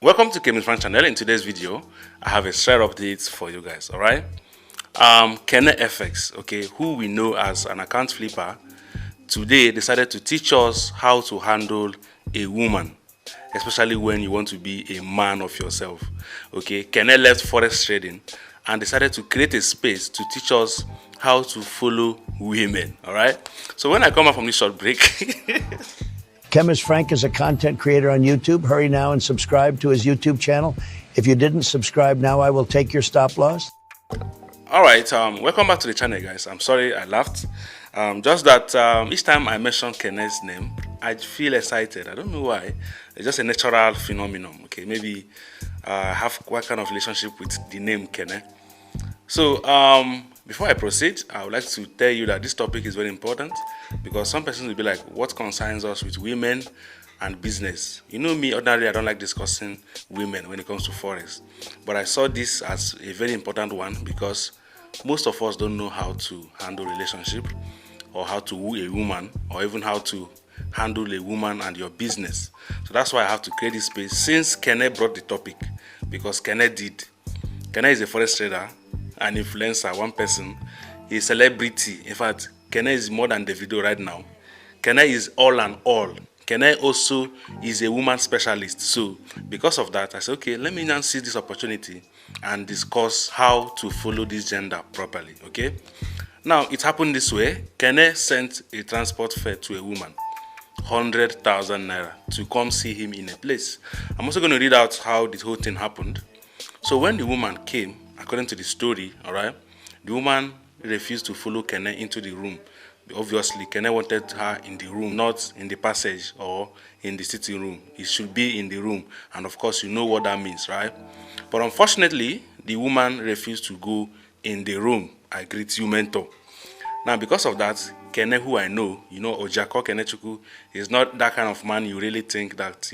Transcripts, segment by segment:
Welcome to Kene's channel. In today's video, I have a share updates for you guys. All right. Kene FX, okay, who we know as an account flipper, today decided to teach us how to handle a woman, especially when you want to be a man of yourself. Okay, Kene left Forex trading and decided to create a space to teach us how to follow women. All right. So when I come back from this short break. Chemist Frank is a content creator on YouTube. Hurry now and subscribe to his YouTube channel. If you didn't subscribe now, I will take your stop loss. All right, welcome back to the channel, guys. I'm sorry I laughed. Just that each time I mention Kene's name, I feel excited. I don't know why. It's just a natural phenomenon. Okay, maybe I have what kind of relationship with the name Kene. So before I proceed, I would like to tell you that this topic is very important because some persons will be like, what concerns us with women and business? You know me, ordinarily I don't like discussing women when it comes to Forex, but I saw this as a very important one because most of us don't know how to handle relationship or how to woo a woman or even how to handle a woman and your business. So that's why I have to create this space since Kene brought the topic, because Kene is a Forex trader, an influencer, one person, a celebrity. In fact, Kene is more than Davido right now. Kene is all and all. Kene also is a woman specialist. So because of that, I said, okay, let me now seize this opportunity and discuss how to follow this gender properly. Okay. Now it happened this way. Kene sent a transport fare to a woman, 100,000 naira, to come see him in a place. I'm also going to read out how this whole thing happened. So when the woman came, according to the story, all right, the woman refused to follow Kene into the room. Obviously, Kene wanted her in the room, not in the passage or in the sitting room. It should be in the room. And of course, you know what that means, right? But unfortunately, the woman refused to go in the room. I greet you, mentor. Now, because of that, Kene, who I know, Ojako Kenechuku, is not that kind of man you really think that,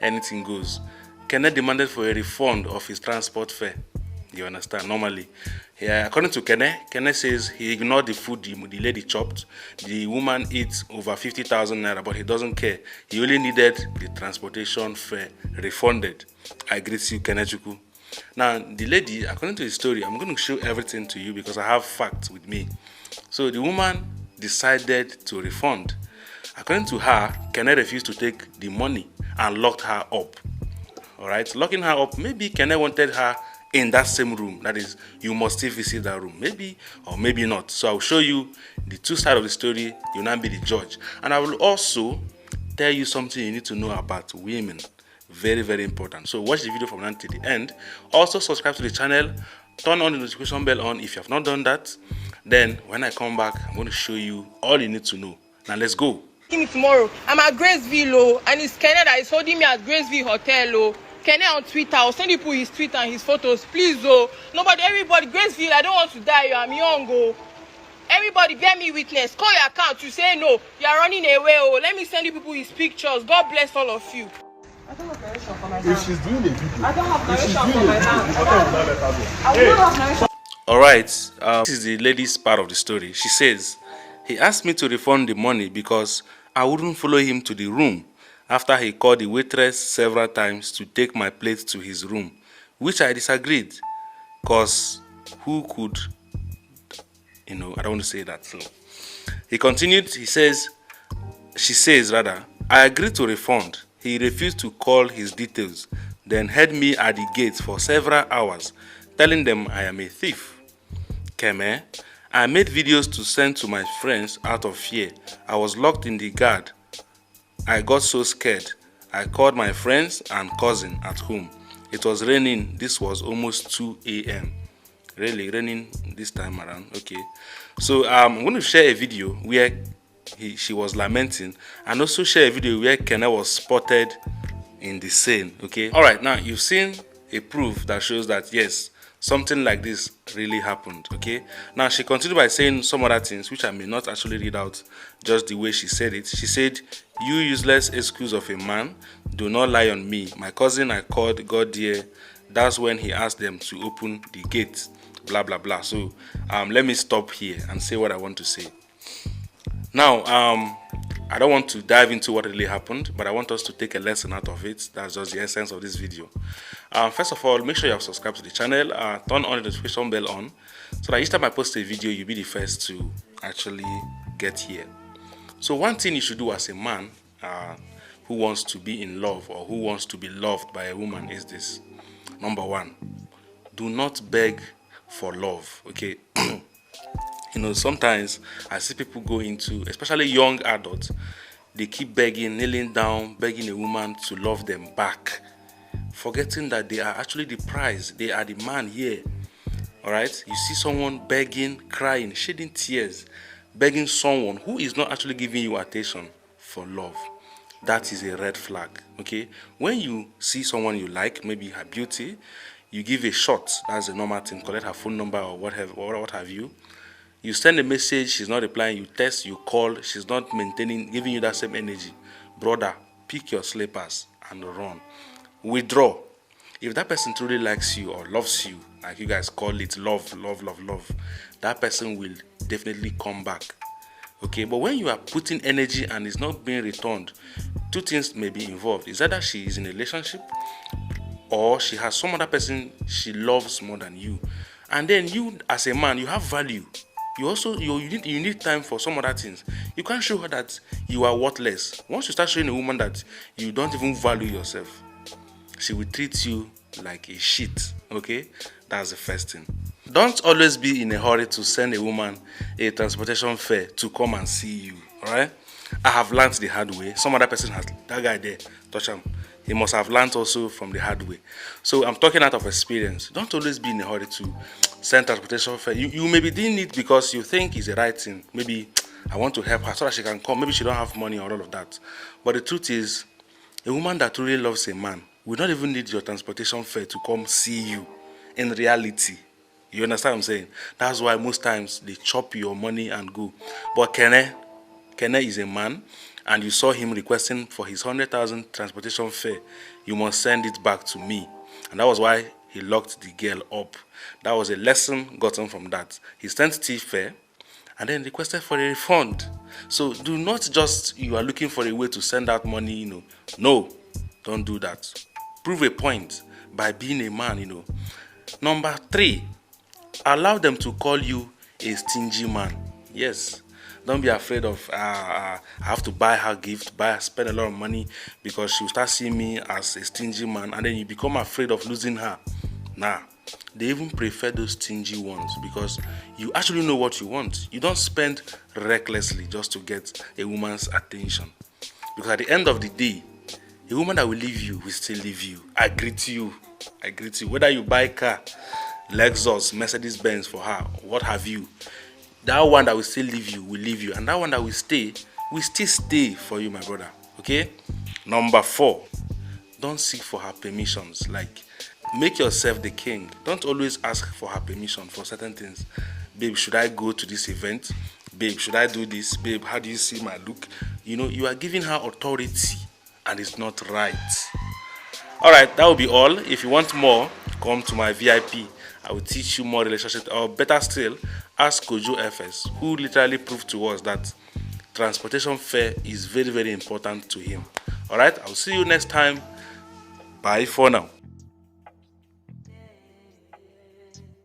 anything goes. Kene demanded for a refund of his transport fare. You understand? Normally, according to Kene says he ignored the food the lady chopped. The woman eats over 50,000 naira, but he doesn't care. He only needed the transportation fare refunded. I greet you, Kenechuku. Now, the lady, according to the story, I'm going to show everything to you because I have facts with me. So the woman decided to refund. According to her, Kene refused to take the money and locked her up. All right, locking her up. Maybe Kene wanted her in that same room. That is, you must still visit that room. Maybe or maybe not. So I'll show you the two sides of the story. You'll not be the judge. And I will also tell you something you need to know about women. Very, very important. So watch the video from now to the end. Also subscribe to the channel. Turn on the notification bell on if you have not done that. Then when I come back, I'm going to show you all you need to know. Now let's go. Me tomorrow. I'm at Graceville, and it's Kene that is holding me at Graceville Hotel. Kene on Twitter. I'll send you his Twitter and his photos, please. Nobody, everybody, Graceville, I don't want to die. I'm young. Everybody, bear me witness. Call your account. You say no. You are running away. Let me send you people his pictures. God bless all of you. I don't have narration for my hand. If she's doing a video, I don't have narration for my hand. I will not have narration. All right. This is the lady's part of the story. She says, he asked me to refund the money because I wouldn't follow him to the room after he called the waitress several times to take my plate to his room, which I disagreed, because who could, I don't want to say that. So he continued, she says, I agreed to refund. He refused to call his details, then held me at the gate for several hours, telling them I am a thief. Keme, I made videos to send to my friends out of fear. I was locked in the guard. I got so scared. I called my friends and cousin at home. It was raining. This was almost 2 a.m. Really raining this time around. Okay. So I'm going to share a video where she was lamenting, and also share a video where Kene was spotted in the scene. Okay. All right. Now you've seen a proof that shows that yes, something like this really happened. Okay. Now she continued by saying some other things which I may not actually read out just the way she said it. She said, "You useless excuse of a man, do not lie on me. My cousin I called got there. That's when he asked them to open the gate. Blah blah blah." So let me stop here and say what I want to say. Now I don't want to dive into what really happened, but I want us to take a lesson out of it. That's just the essence of this video. First of all, make sure you have subscribed to the channel, turn on the notification bell on, so that each time I post a video, you'll be the first to actually get here. So one thing you should do as a man who wants to be in love or who wants to be loved by a woman is this. Number one, do not beg for love, okay? You know, sometimes I see people go into, especially young adults, they keep begging, kneeling down, begging a woman to love them back, forgetting that they are actually the prize. They are the man here. All right? You see someone begging, crying, shedding tears, begging someone who is not actually giving you attention for love. That is a red flag, okay? When you see someone you like, maybe her beauty, you give a shot. That's a normal thing. Collect her phone number or what have you. You send a message, she's not replying. You text, you call, she's not maintaining, giving you that same energy. Brother, pick your slippers and run. Withdraw. If that person truly likes you or loves you, like you guys call it love, that person will definitely come back. Okay, but when you are putting energy and it's not being returned, two things may be involved. It's either she is in a relationship or she has some other person she loves more than you. And then you, as a man, you have value. You also you need time for some other things. You can't show her that you are worthless. Once you start showing a woman that you don't even value yourself, she will treat you like a shit. Okay, that's the first thing. Don't always be in a hurry to send a woman a transportation fare to come and see you. All right, I have learned the hard way. Some other person has, that guy there, touch him. He must have learned also from the hard way. So I'm talking out of experience. Don't always be in a hurry to send transportation fare. You maybe doing it because you think it's the right thing. Maybe I want to help her so that she can come. Maybe she don't have money or all of that. But the truth is, a woman that truly loves a man will not even need your transportation fare to come see you in reality. You understand what I'm saying? That's why most times they chop your money and go. But Kene is a man, and you saw him requesting for his 100,000 transportation fare. You must send it back to me. And that was why he locked the girl up. That was a lesson gotten from that. He sent thief fare and then requested for a refund. So do not just, you are looking for a way to send out money, you know. No, don't do that. Prove a point by being a man, you know. Number 3, allow them to call you a stingy man. Yes. Don't be afraid of, I have to buy her gift, spend a lot of money because she'll start seeing me as a stingy man, and then you become afraid of losing her. Nah, they even prefer those stingy ones because you actually know what you want. You don't spend recklessly just to get a woman's attention. Because at the end of the day, a woman that will leave you will still leave you. I greet you. Whether you buy a car, Lexus, Mercedes-Benz for her, what have you, that one that will still leave you will leave you, and that one that will still stay for you, my brother. Okay? Number 4, don't seek for her permissions. Like, make yourself the king. Don't always ask for her permission for certain things. Babe, should I go to this event? Babe, should I do this? Babe, how do you see my look? You know, you are giving her authority, and it's not right. Alright, that will be all. If you want more, come to my VIP. I will teach you more relationships, or better still, ask Kojo FS, who literally proved to us that transportation fare is very, very important to him. Alright, I'll see you next time. Bye for now.